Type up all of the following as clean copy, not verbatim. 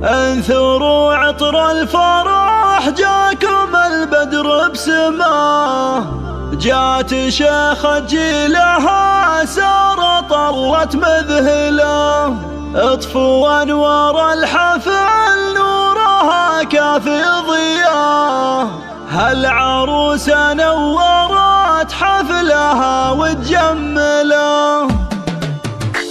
انثروا عطر الفرح جاكم البدر بسماه، جات شيخة جيلها سار طلت مذهله، اطفوا انوار الحفل نورها كافي ضياه، هالعروسة نورت حفلها وتجمله.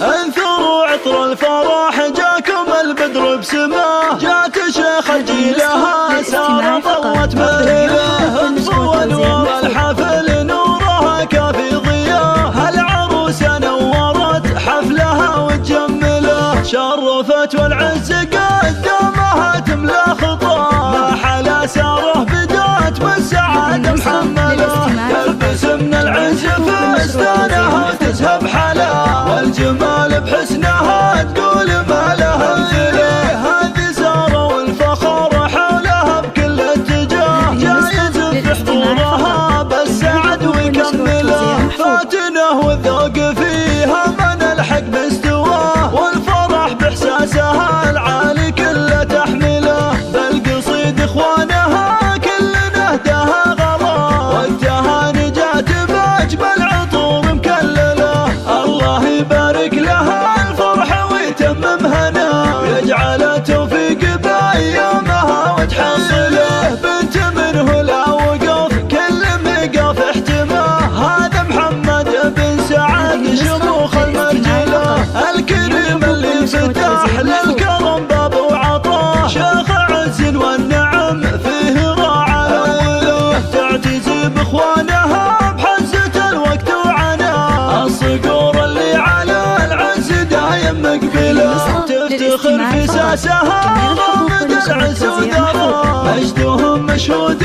انثروا عطر الفرح جاكم البدر بسماه، جات شيخة جيلها سار طلت مذهله، اطفوا انوار الحفل نورها كافي ضياه، هالعروسة نورت حفلها وتجمله، شرفت والعز قدامها تملا خطاه، ما حلا ساره بدات بالسعادة محمله، تلبس من العز فستانها وتسهب حلا، والجمال بحسنها تقول ما لها مثيله، هذه ساره والفخر حولها بكل اتجاه، جايز في حضورها بالسعد ويكمله، فاتنه والذوق فيها من الحق باستواه، والفرح باحساسها العالي كله تحمله، بالقصيد اخوانها كل نهدها غلا، وقتها نجات باجمل عطور مكلله، الله يبارك لها الفرح ويتمم هنا، ويجعل توفيق بايامها وتحصله، بنت منه لا وقف كل مقف احتماه، هذا محمد بن سعد شموخ المرجله، الكريم اللي فتح للكرم باب وعطاه، شيخ عز والنعم فيه راعى اوله، تعتزي باخوانها بحزة الوقت وعناه، الصقور اللي على العز دايم مقبله، تفتخر في ساسها رامد العز وذراه، مجدهم مشهود